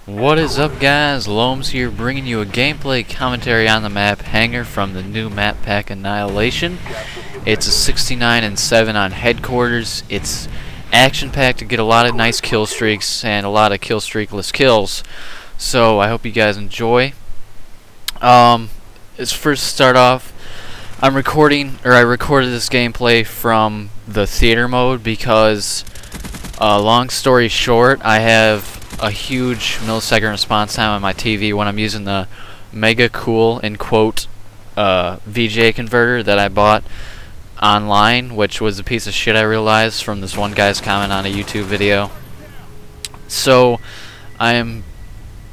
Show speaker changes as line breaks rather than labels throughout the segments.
What is up, guys? Loams here, bringing you a gameplay commentary on the map Hangar from the new map pack Annihilation. It's a 69-7 on headquarters. It's action-packed to get a lot of nice kill streaks and a lot of kill streakless kills. So I hope you guys enjoy. Let's first start off. I recorded this gameplay from the theater mode because, long story short, I have a huge millisecond response time on my TV when I'm using the mega cool, in quote, VJ converter that I bought online, which was a piece of shit, I realized from this one guy's comment on a YouTube video. So I'm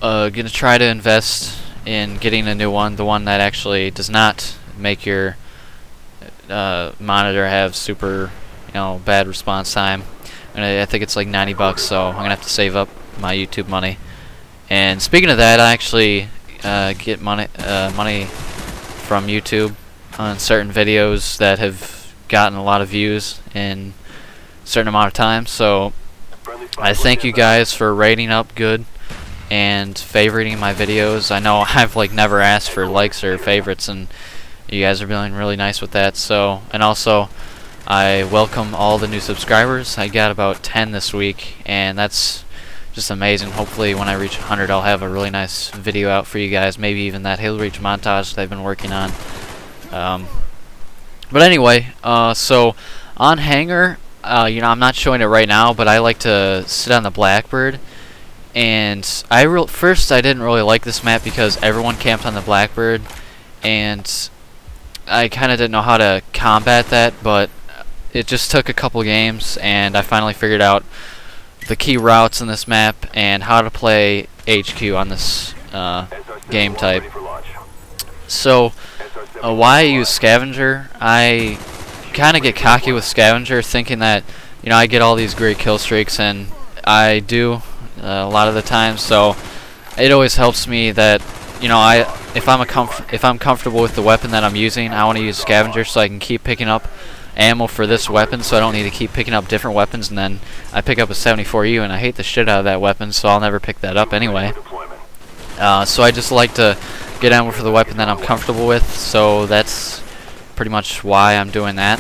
gonna try to invest in getting a new one, the one that actually does not make your monitor have super, bad response time. And I think it's like 90 bucks, so I'm gonna have to save up my YouTube money. And speaking of that, I actually get money from YouTube on certain videos that have gotten a lot of views in a certain amount of time. So I thank you guys for rating up good and favoriting my videos. I know I've never asked for likes or favorites, and you guys are being really nice with that. So, and also I welcome all the new subscribers. I got about 10 this week, and that's just amazing. Hopefully when I reach 100 I'll have a really nice video out for you guys, maybe even that Hill Reach montage that I've been working on. But anyway, so on Hangar, I'm not showing it right now, but I like to sit on the Blackbird. And first I didn't really like this map because everyone camped on the Blackbird, and I kind of didn't know how to combat that, but it just took a couple games and I finally figured out the key routes in this map and how to play HQ on this game type. So why I use Scavenger, I kind of get cocky with Scavenger, thinking that I get all these great kill streaks, and I do a lot of the time. So it always helps me that if I'm comfortable with the weapon that I'm using, I want to use Scavenger so I can keep picking up ammo for this weapon, so I don't need to keep picking up different weapons, and then I pick up a 74U and I hate the shit out of that weapon, so I'll never pick that up anyway. So I just like to get ammo for the weapon that I'm comfortable with, so that's pretty much why I'm doing that.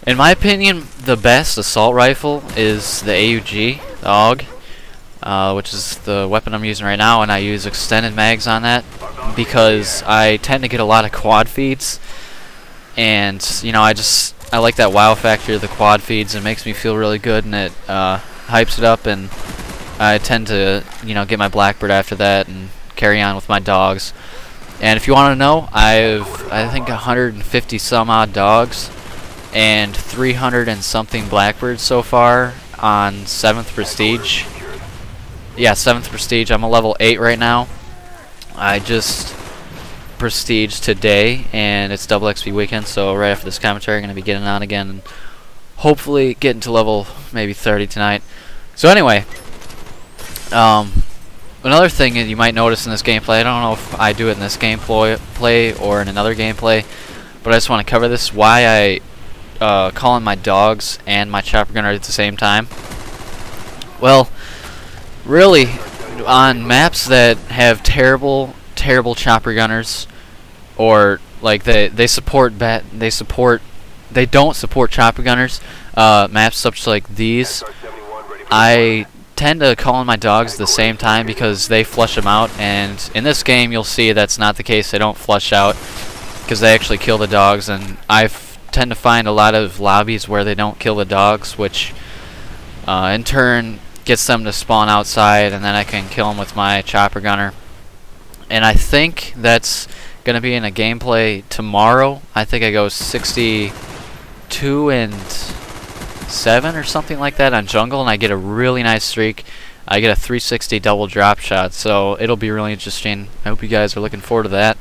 In my opinion, the best assault rifle is the AUG, the AUG, which is the weapon I'm using right now, and I use extended mags on that because I tend to get a lot of quad feeds. And I like that wow factor of the quad feeds. It makes me feel really good, and it hypes it up, and I tend to get my Blackbird after that and carry on with my dogs. And if you want to know, I think 150 some odd dogs and 300 and something Blackbirds so far on 7th Prestige. Yeah, 7th Prestige. I'm a level 8 right now. I just Prestige today, and it's double XP weekend, so right after this commentary I'm going to be getting on again and hopefully getting to level maybe 30 tonight. So anyway, another thing that you might notice in this gameplay, I don't know if I do it in this gameplay or in another gameplay, but I just want to cover this, why I call in my dogs and my chopper gunner at the same time. Well, really, on maps that have terrible chopper gunners, or they don't support chopper gunners, maps such like these, I tend to call in my dogs at the same time because they flush them out, and in this game you'll see that's not the case. They don't flush out because they actually kill the dogs, and I tend to find a lot of lobbies where they don't kill the dogs, which in turn gets them to spawn outside, and then I can kill them with my chopper gunner. And I think that's going to be in a gameplay tomorrow. I think I go 62-7 or something like that on jungle, and I get a really nice streak. I get a 360 double drop shot, so it'll be really interesting. I hope you guys are looking forward to that.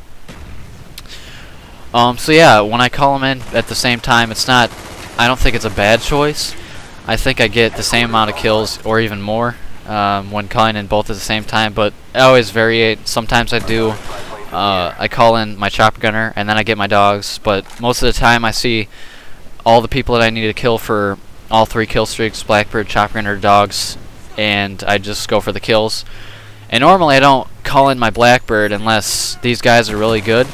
So yeah, when I call them in at the same time, I don't think it's a bad choice. I think I get the same amount of kills or even more when calling in both at the same time, but I always vary it. Sometimes I call in my chopper gunner and then I get my dogs, but most of the time I see all the people that I need to kill for all 3 kill streaks, Blackbird, chopper gunner, dogs, and I just go for the kills. And normally I don't call in my Blackbird unless these guys are really good.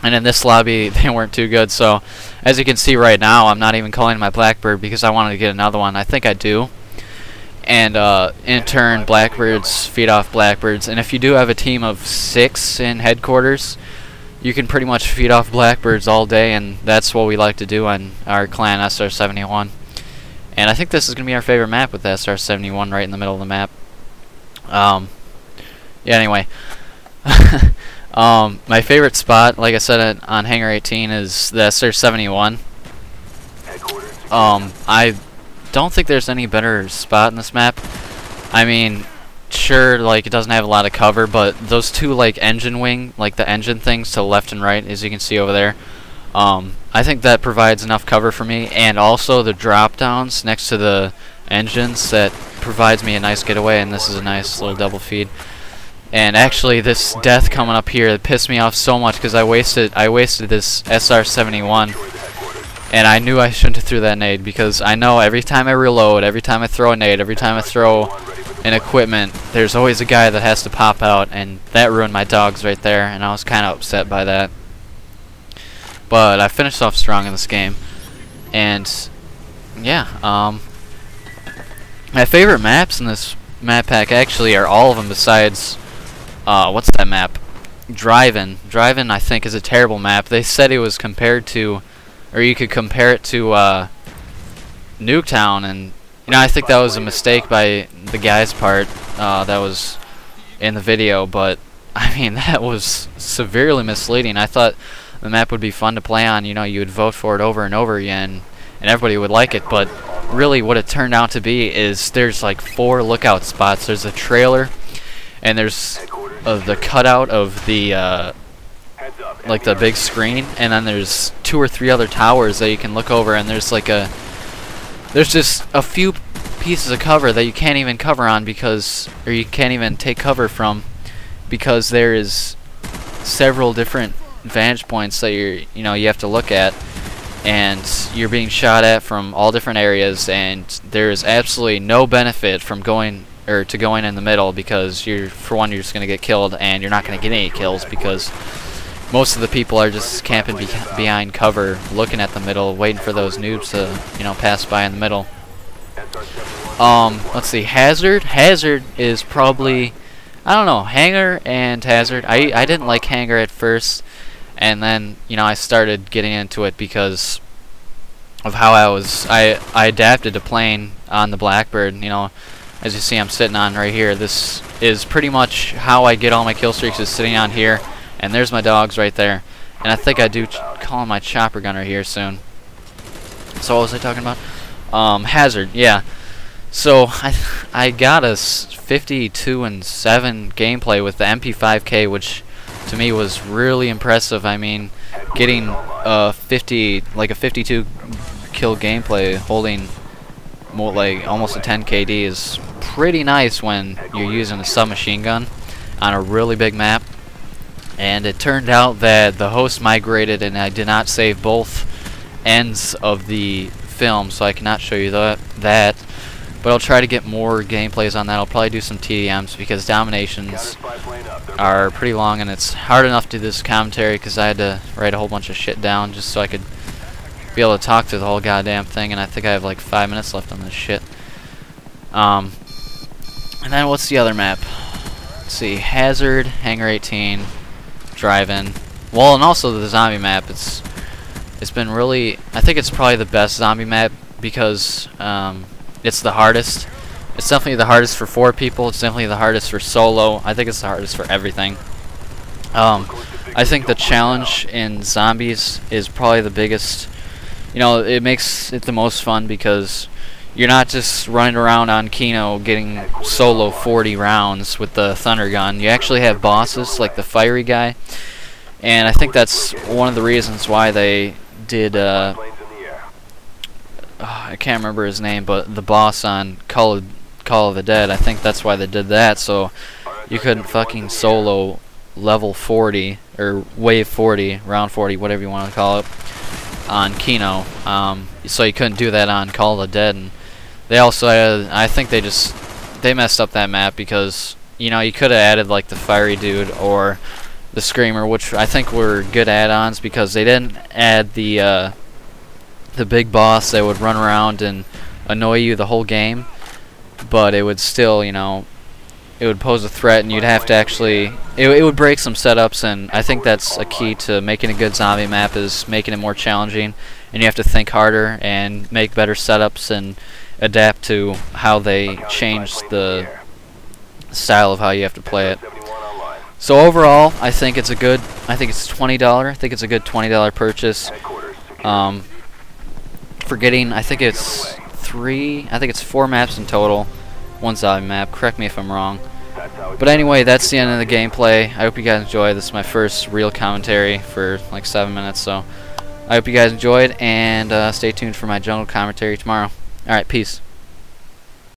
And in this lobby, they weren't too good. So, as you can see right now, I'm not even calling my Blackbird because I wanted to get another one. I think I do. And in turn, Blackbirds feed off Blackbirds. And if you do have a team of 6 in headquarters, you can pretty much feed off Blackbirds all day. And that's what we like to do on our clan SR71. And I think this is going to be our favorite map with the SR71 right in the middle of the map. Yeah, anyway. My favorite spot, like I said on Hangar 18, is the SR71. I don't think there's any better spot in this map. I mean, sure, like, it doesn't have a lot of cover, but those two, like, engine wing, like the engine things to the left and right, as you can see over there, I think that provides enough cover for me, and also the drop downs next to the engines, that provides me a nice getaway, and this is a nice little double feed. And actually, this death coming up here pissed me off so much because I wasted this SR71, and I knew I shouldn't have threw that nade, because I know every time I reload, every time I throw a nade, every time I throw an equipment, there's always a guy that has to pop out, and that ruined my dogs right there, and I was kind of upset by that. But I finished off strong in this game, and yeah, my favorite maps in this map pack actually are all of them besides what's that map? Drive-In. Drive-In, I think, is a terrible map. They said it was compared to, or you could compare it to Nuketown, and you know, I think that was a mistake by the guy's part that was in the video, but I mean, that was severely misleading. I thought the map would be fun to play on, you know, you would vote for it over and over again, and everybody would like it, but really what it turned out to be is there's like 4 lookout spots. There's a trailer, and there's the cutout of the like the big screen, and then there's 2 or 3 other towers that you can look over, and there's just a few pieces of cover that you can't even cover on because, or you can't even take cover from, because there is several different vantage points that you have to look at, and you're being shot at from all different areas, and there is absolutely no benefit from going in the middle, because for one, you're just going to get killed, and you're not going to get any kills because most of the people are just camping behind cover, looking at the middle, waiting for those noobs to pass by in the middle. Let's see, Hazard is probably, I don't know, Hangar and Hazard. I didn't like Hangar at first, and then I started getting into it because of how I adapted to playing on the Blackbird. As you see, I'm sitting on right here. This is pretty much how I get all my kill streaks, is sitting on here, and there's my dogs right there. And I think I do call my chopper gunner here soon. So what was I talking about? Hazard, yeah. So I got a 52-7 gameplay with the MP5K, which to me was really impressive. I mean, getting a 52 kill gameplay, holding more like almost a 10 KD is pretty nice when you're using a submachine gun on a really big map. And it turned out that the host migrated, and I did not save both ends of the film, so I cannot show you that. But I'll try to get more gameplays on that. I'll probably do some TDMs because dominations are pretty long, and it's hard enough to do this commentary because I had to write a whole bunch of shit down just so I could be able to talk through the whole goddamn thing, and I think I have like 5 minutes left on this shit. And then what's the other map? Let's see, Hazard, Hangar 18, Drive-In. Well, and also the zombie map. It's been really, I think it's probably the best zombie map because it's the hardest. It's definitely the hardest for 4 people. It's definitely the hardest for solo. I think it's the hardest for everything. I think the challenge in zombies is probably the biggest. It makes it the most fun because you're not just running around on Kino getting solo 40 rounds with the thunder gun. You actually have bosses like the fiery guy, and I think that's one of the reasons why they did I can't remember his name, but the boss on Call of the Dead, I think that's why they did that, so you couldn't fucking solo level 40 or wave 40, round 40, whatever you want to call it, on Kino. So you couldn't do that on Call of the Dead. And they also had, I think they just they messed up that map because, you know, you could have added like the fiery dude or the screamer, which I think were good add-ons, because they didn't add the big boss that would run around and annoy you the whole game, but it would still, you know, it would pose a threat, and you'd have to actually, it would break some setups. And I think that's a key to making a good zombie map, is making it more challenging, and you have to think harder and make better setups and adapt to how they change the style of how you have to play it. So overall, I think it's a good, I think it's $20. I think it's a good $20 purchase. For getting, I think it's 4 maps in total, 1 zombie map. Correct me if I'm wrong. But anyway, that's the end of the gameplay. I hope you guys enjoyed. This is my first real commentary for like 7 minutes, so I hope you guys enjoyed, and stay tuned for my jungle commentary tomorrow. Alright, peace.